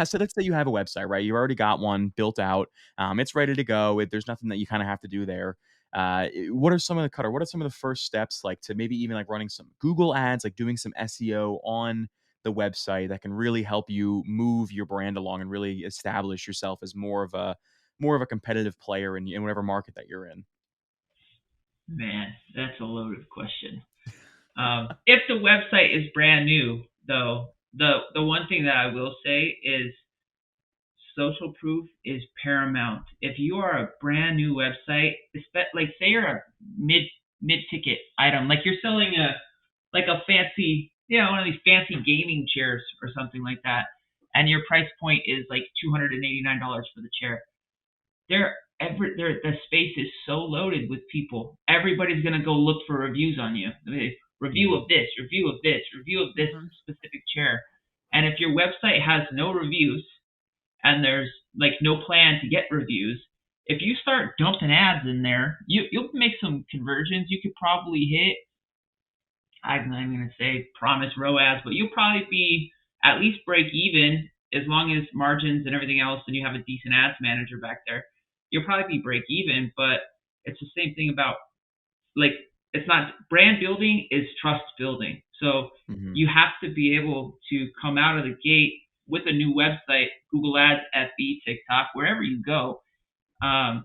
so let's say you have a website, right? You already got one built out. It's ready to go. There's nothing that you kind of have to do there. What are some of the Cutter? What are some of the first steps, like to maybe even like running some Google ads, like doing some SEO on the website that can really help you move your brand along and really establish yourself as more of a competitive player in whatever market that you're in? Man, that's a loaded question. If the website is brand new, though, the one thing that I will say is social proof is paramount. If you are a brand new website, like say you're a mid ticket item, like you're selling a fancy, one of these fancy gaming chairs or something like that, and your price point is like $289 for the chair. The space is so loaded with people. Everybody's gonna go look for reviews on you. Review Mhm. of this, review of this, review of this Mhm. specific chair. And if your website has no reviews and there's like no plan to get reviews, if you start dumping ads in there, you'll make some conversions. You could probably hit, I'm not even gonna say promise ROAS, but you'll probably be at least break even as long as margins and everything else, and you have a decent ads manager back there. You'll probably be break even, but it's the same thing about like it's not brand building is trust building. So Mhm. you have to be able to come out of the gate with a new website, Google Ads, FB, TikTok, wherever you go.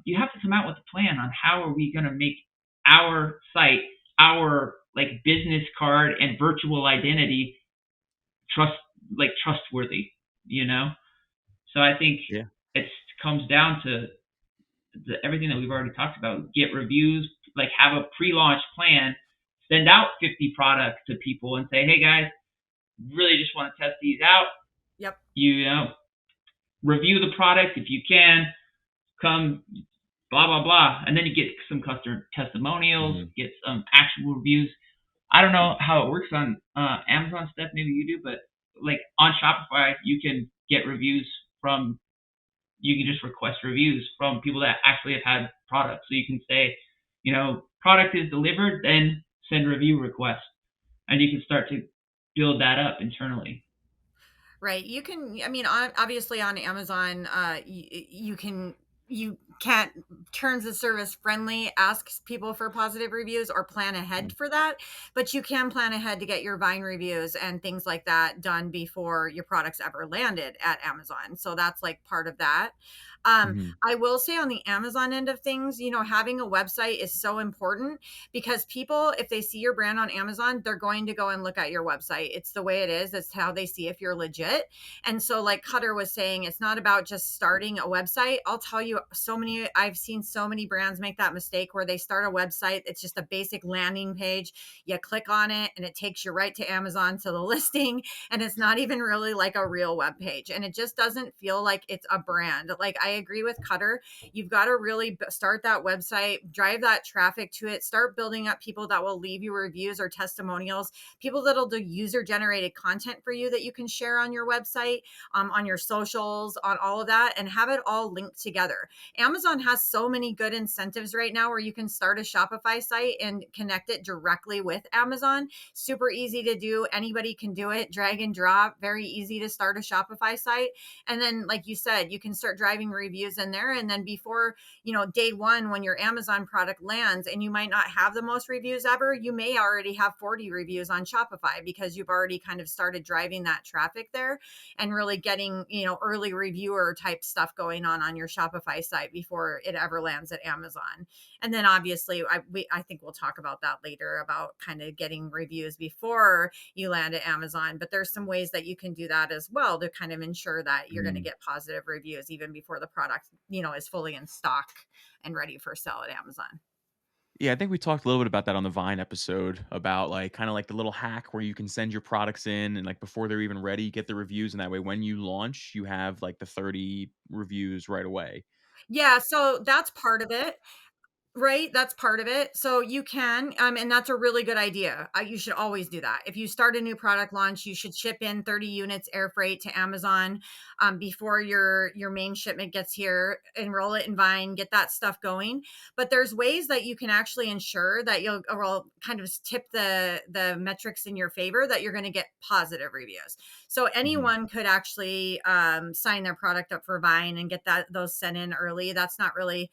You have to come out with a plan on how are we going to make our site, our like business card and virtual identity trust trustworthy, you know. So I think Yeah. it comes down to everything that we've already talked about. Get reviews, like have a pre-launch plan, send out 50 products to people and say, hey guys, really just want to test these out. Yep. You know, review the product if you can. Come, blah blah blah, and then you get some customer testimonials, Mhm. get some actual reviews. I don't know how it works on Amazon stuff. Maybe you do, but like on Shopify, you can get reviews from. You can just request reviews from people that actually have had products. So you can say, product is delivered, then send review request, and you can start to build that up internally. Right. You can, I mean, obviously on Amazon, you can't terms of service friendly ask people for positive reviews or plan ahead for that, but you can plan ahead to get your Vine reviews and things like that done before your products ever landed at Amazon. So that's like part of that. Mhm. I will say on the Amazon end of things, having a website is so important because people, if they see your brand on Amazon, they're going to go and look at your website. It's the way it is. It's how they see if you're legit. And so, like Cutter was saying, it's not about just starting a website. I'll tell you, I've seen so many brands make that mistake where they start a website. It's just a basic landing page. You click on it and it takes you right to Amazon to the listing. And it's not even really like a real web page. And it just doesn't feel like it's a brand. Like, I agree with Cutter. You've got to really start that website, drive that traffic to it, start building up people that will leave you reviews or testimonials, people that'll do user generated content for you that you can share on your website, on your socials, on all of that, and have it all linked together. Amazon has so many good incentives right now where you can start a Shopify site and connect it directly with Amazon. Super easy to do. Anybody can do it. Drag and drop. Very easy to start a Shopify site. And then, like you said, you can start driving reviews in there. And then before, day one, when your Amazon product lands and you might not have the most reviews ever, you may already have 40 reviews on Shopify because you've already kind of started driving that traffic there and really getting, early reviewer type stuff going on your Shopify site before it ever lands at Amazon. And then obviously I think we'll talk about that later about kind of getting reviews before you land at Amazon, but there's some ways that you can do that as well to kind of ensure that you're going to Mhm. get positive reviews even before the product, is fully in stock and ready for sale at Amazon. Yeah, I think we talked a little bit about that on the Vine episode about like kind of like the little hack where you can send your products in and like before they're even ready, get the reviews, and that way when you launch, you have like the 30 reviews right away. Yeah, so that's part of it. Right, that's part of it. So you can, and that's a really good idea. You should always do that. If you start a new product launch, you should ship in 30 units air freight to Amazon before your main shipment gets here. Enroll it in Vine, get that stuff going. But there's ways that you can actually ensure that you'll or kind of tip the metrics in your favor that you're going to get positive reviews. So Mhm. anyone could actually sign their product up for Vine and get those sent in early. That's not really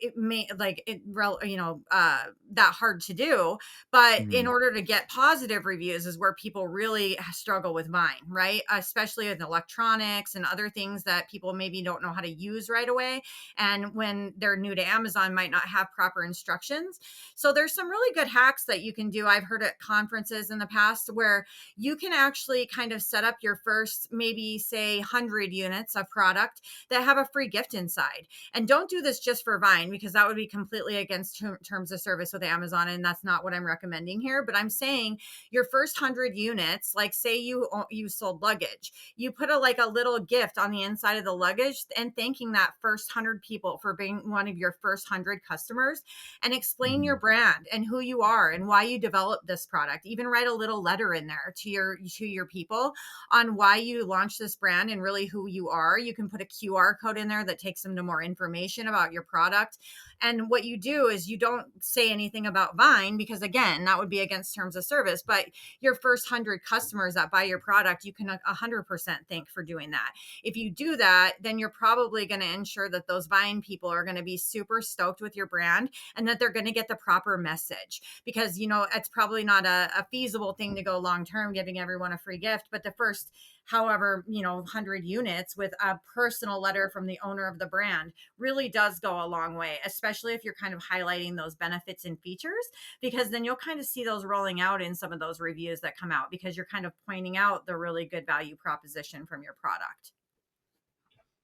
it may like it that hard to do, but in Mhm. order to get positive reviews is where people really struggle with Vine, right? Especially with electronics and other things that people maybe don't know how to use right away, and when they're new to Amazon might not have proper instructions. So there's some really good hacks that you can do. I've heard at conferences in the past where you can actually kind of set up your first, maybe say 100 units of product that have a free gift inside. And don't do this just for Vine, because that would be completely against terms of service with Amazon. And that's not what I'm recommending here. But I'm saying your first 100 units, like say you sold luggage, you put a little gift on the inside of the luggage and thanking that first 100 people for being one of your first 100 customers, and explain your Mhm. brand and who you are and why you developed this product. Even write a little letter in there to your people on why you launched this brand and really who you are. You can put a QR code in there that takes them to more information about your product. And what you do is you don't say anything about Vine, because again, that would be against terms of service. But your first 100 customers that buy your product, you can 100% thank for doing that. If you do that, then you're probably going to ensure that those Vine people are going to be super stoked with your brand and that they're going to get the proper message, because it's probably not a feasible thing to go long term giving everyone a free gift, but the first however 100 units with a personal letter from the owner of the brand really does go a long way, especially if you're kind of highlighting those benefits and features, because then you'll kind of see those rolling out in some of those reviews that come out, because you're kind of pointing out the really good value proposition from your product.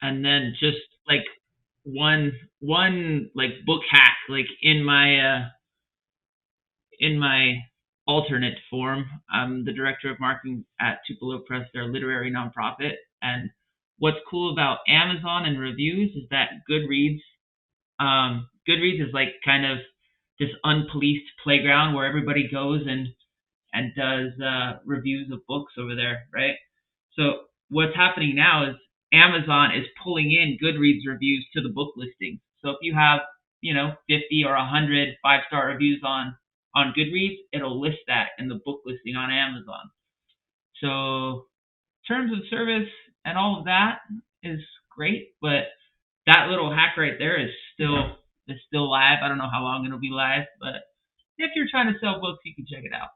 And then just like one like book hack, like in my alternate form, I'm the director of marketing at Tupelo Press. They're a literary nonprofit. And what's cool about Amazon and reviews is that Goodreads is like kind of this unpoliced playground where everybody goes and does reviews of books over there, right? So what's happening now is Amazon is pulling in Goodreads reviews to the book listing. So if you have 50 or 100 5-star reviews on Goodreads, it'll list that in the book listing on Amazon. So terms of service and all of that is great, but that little hack right there is still live. I don't know how long it'll be live, but if you're trying to sell books, you can check it out.